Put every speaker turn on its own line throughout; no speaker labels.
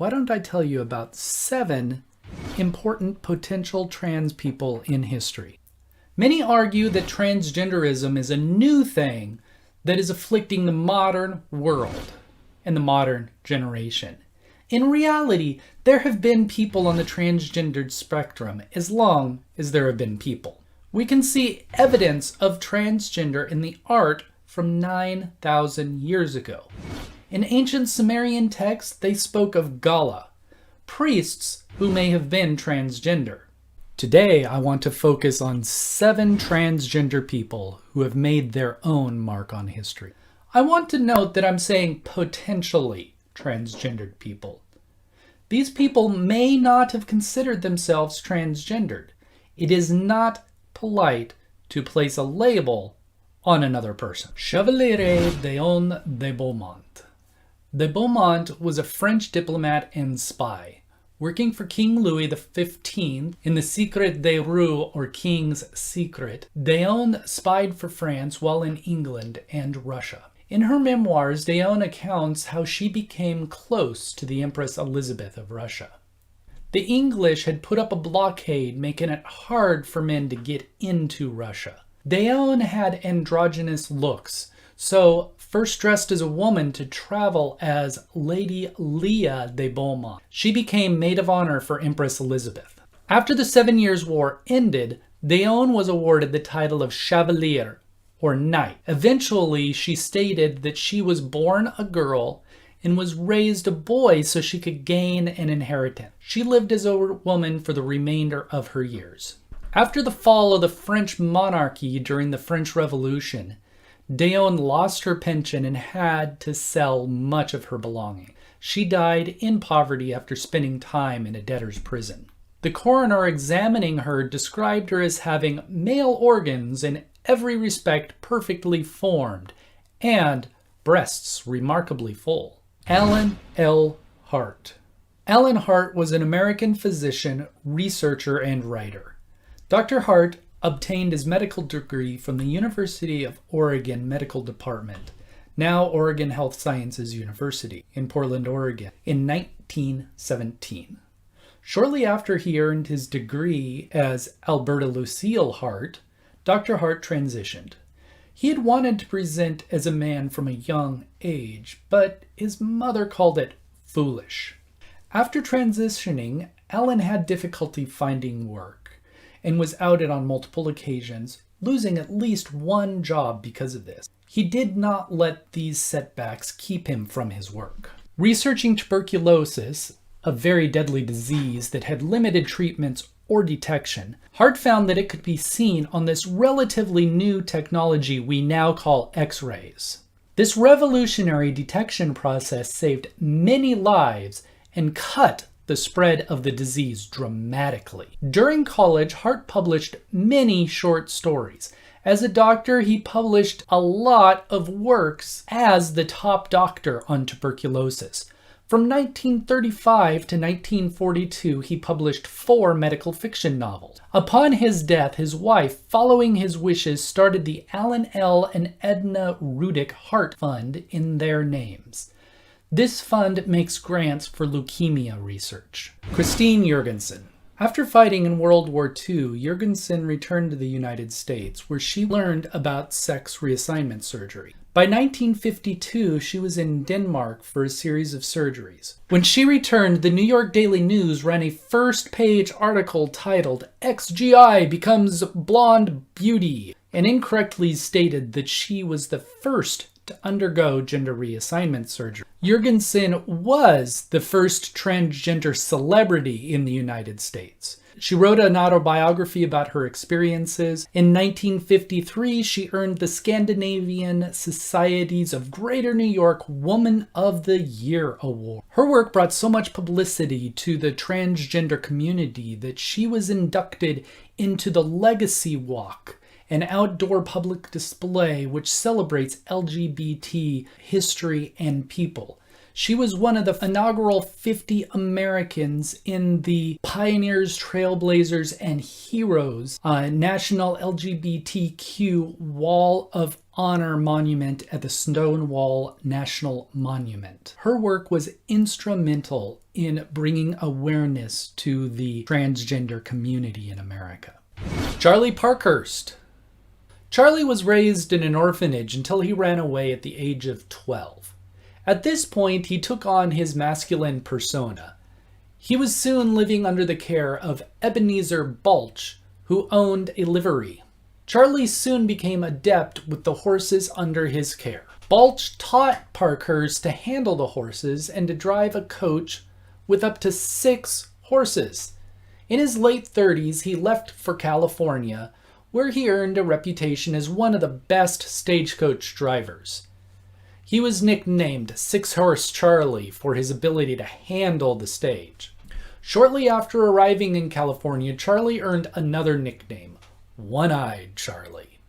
why don't I tell you about 7 important potential trans people in history? Many argue that transgenderism is a new thing that is afflicting the modern world and the modern generation. In reality, there have been people on the transgendered spectrum as long as there have been people. We can see evidence of transgender in the art from 9,000 years ago. In ancient Sumerian texts, they spoke of Gala, priests who may have been transgender. Today, I want to focus on 7 transgender people who have made their own mark on history. I want to note that I'm saying potentially transgendered people. These people may not have considered themselves transgendered. It is not polite to place a label on another person. Chevaliere de Beaumont. De Beaumont was a French diplomat and spy. Working for King Louis XV in the Secret des Rois, or King's Secret, Deon spied for France while in England and Russia. In her memoirs, Deon accounts how she became close to the Empress Elizabeth of Russia. The English had put up a blockade, making it hard for men to get into Russia. Deon had androgynous looks, so first dressed as a woman to travel as Lady Leah de Beaumont. She became maid of honor for Empress Elizabeth. After the 7 Years' War ended, Deon was awarded the title of Chevaliere, or knight. Eventually, she stated that she was born a girl and was raised a boy so she could gain an inheritance. She lived as a woman for the remainder of her years. After the fall of the French monarchy during the French Revolution, Deon lost her pension and had to sell much of her belongings. She died in poverty after spending time in a debtor's prison. The coroner examining her described her as having male organs in every respect perfectly formed, and breasts remarkably full. Alan L. Hart. Alan Hart was an American physician, researcher, and writer. Dr. Hart obtained his medical degree from the University of Oregon Medical Department, now Oregon Health Sciences University, in Portland, Oregon, in 1917. Shortly after he earned his degree as Alberta Lucille Hart, Dr. Hart transitioned. He had wanted to present as a man from a young age, but his mother called it foolish. After transitioning, Alan had difficulty finding work and was outed on multiple occasions, losing at least one job because of this. He did not let these setbacks keep him from his work. Researching tuberculosis, a very deadly disease that had limited treatments or detection, Hart found that it could be seen on this relatively new technology we now call X-rays. This revolutionary detection process saved many lives and cut the spread of the disease dramatically. During college, Hart published many short stories. As a doctor, he published a lot of works as the top doctor on tuberculosis. From 1935 to 1942, he published 4 medical fiction novels. Upon his death, his wife, following his wishes, started the Alan L. and Edna Rudick Hart Fund in their names. This fund makes grants for leukemia research. Christine Jorgensen. After fighting in World War II, Jorgensen returned to the United States, where she learned about sex reassignment surgery. By 1952, she was in Denmark for a series of surgeries. When she returned, the New York Daily News ran a first-page article titled "XGI Becomes Blonde Beauty," and incorrectly stated that she was the first to undergo gender reassignment surgery. Jorgensen was the first transgender celebrity in the United States. She wrote an autobiography about her experiences. In 1953, she earned the Scandinavian Societies of Greater New York Woman of the Year Award. Her work brought so much publicity to the transgender community that she was inducted into the Legacy Walk, an outdoor public display which celebrates LGBT history and people. She was one of the inaugural 50 Americans in the Pioneers, Trailblazers, and Heroes National LGBTQ Wall of Honor Monument at the Stonewall National Monument. Her work was instrumental in bringing awareness to the transgender community in America. Charley Parkhurst. Charley was raised in an orphanage until he ran away at the age of 12. At this point, he took on his masculine persona. He was soon living under the care of Ebenezer Balch, who owned a livery. Charley soon became adept with the horses under his care. Balch taught Parkhurst to handle the horses and to drive a coach with up to 6 horses. In his late 30s, he left for California, where he earned a reputation as one of the best stagecoach drivers. He was nicknamed Six-Horse Charley for his ability to handle the stage. Shortly after arriving in California, Charley earned another nickname, One-Eyed Charley,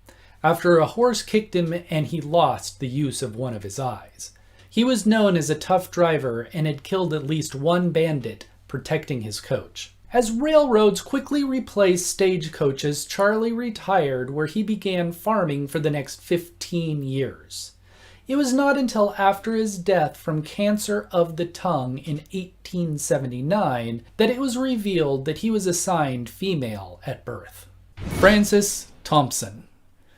after a horse kicked him and he lost the use of one of his eyes. He was known as a tough driver and had killed at least one bandit protecting his coach. As railroads quickly replaced stagecoaches, Charley retired, where he began farming for the next 15 years. It was not until after his death from cancer of the tongue in 1879 that it was revealed that he was assigned female at birth. Francis Thompson.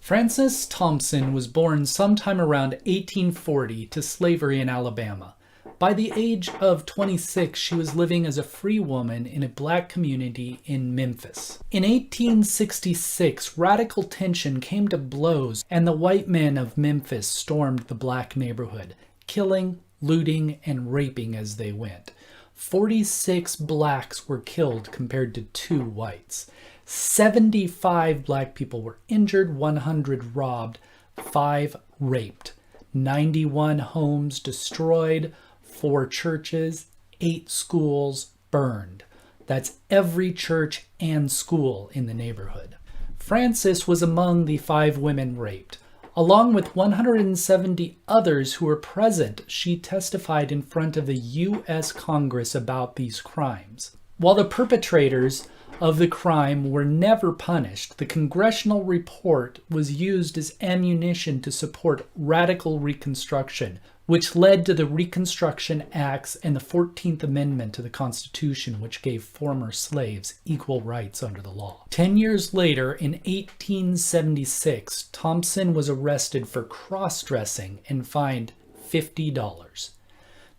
Frances Thompson was born sometime around 1840 to slavery in Alabama. By the age of 26, she was living as a free woman in a black community in Memphis. In 1866, radical tension came to blows, and the white men of Memphis stormed the black neighborhood, killing, looting, and raping as they went. 46 blacks were killed compared to 2 whites. 75 black people were injured, 100 robbed, 5 raped, 91 homes destroyed, 4 churches, 8 schools burned. That's every church and school in the neighborhood. Frances was among the 5 women raped. Along with 170 others who were present, she testified in front of the U.S. Congress about these crimes. While the perpetrators of the crime were never punished, the congressional report was used as ammunition to support radical Reconstruction, which led to the Reconstruction Acts and the 14th Amendment to the Constitution, which gave former slaves equal rights under the law. 10 years later, in 1876, Thompson was arrested for cross-dressing and fined $50.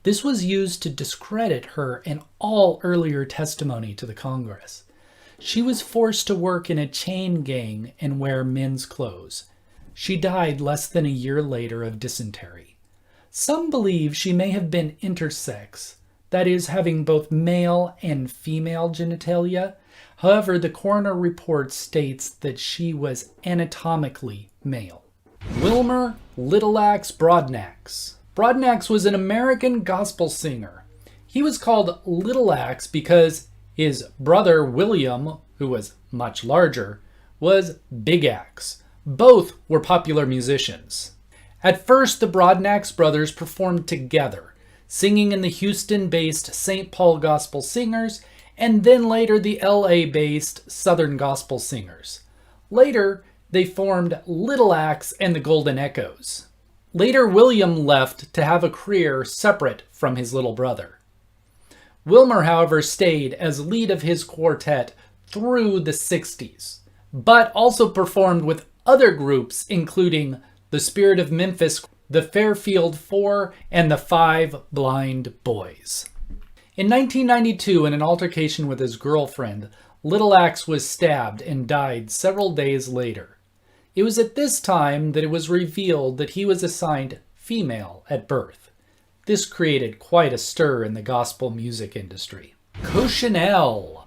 This was used to discredit her and all earlier testimony to the Congress. She was forced to work in a chain gang and wear men's clothes. She died less than a year later of dysentery. Some believe she may have been intersex, that is, having both male and female genitalia. However, the coroner report states that she was anatomically male. Wilmer Little Axe Broadnax. Broadnax was an American gospel singer. He was called Little Axe because his brother William, who was much larger, was Big Axe. Both were popular musicians. At first, the Broadnax brothers performed together, singing in the Houston-based St. Paul Gospel Singers, and then later the LA-based Southern Gospel Singers. Later, they formed Little Axe and the Golden Echoes. Later, William left to have a career separate from his little brother. Wilmer, however, stayed as lead of his quartet through the 60s, but also performed with other groups, including the Spirit of Memphis, the Fairfield Four, and the 5 Blind Boys. In 1992, in an altercation with his girlfriend, Little Axe was stabbed and died several days later. It was at this time that it was revealed that he was assigned female at birth. This created quite a stir in the gospel music industry. Coccinelle.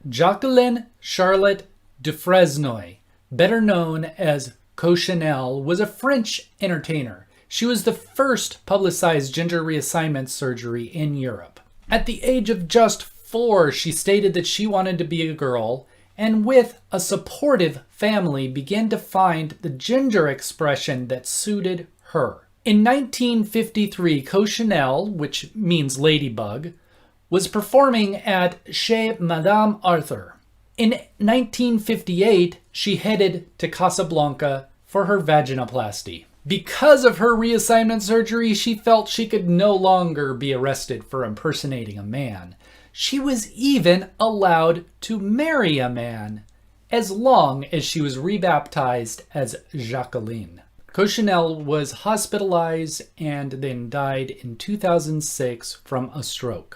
Jacqueline Charlotte Dufresnoy, better known as Coccinelle, was a French entertainer. She was the first publicized gender reassignment surgery in Europe. At the age of just 4, she stated that she wanted to be a girl, and with a supportive family began to find the gender expression that suited her. In 1953, Coccinelle, which means ladybug, was performing at Chez Madame Arthur. In 1958, she headed to Casablanca for her vaginoplasty. Because of her reassignment surgery, she felt she could no longer be arrested for impersonating a man. She was even allowed to marry a man, as long as she was rebaptized as Jacqueline. Coccinelle was hospitalized and then died in 2006 from a stroke.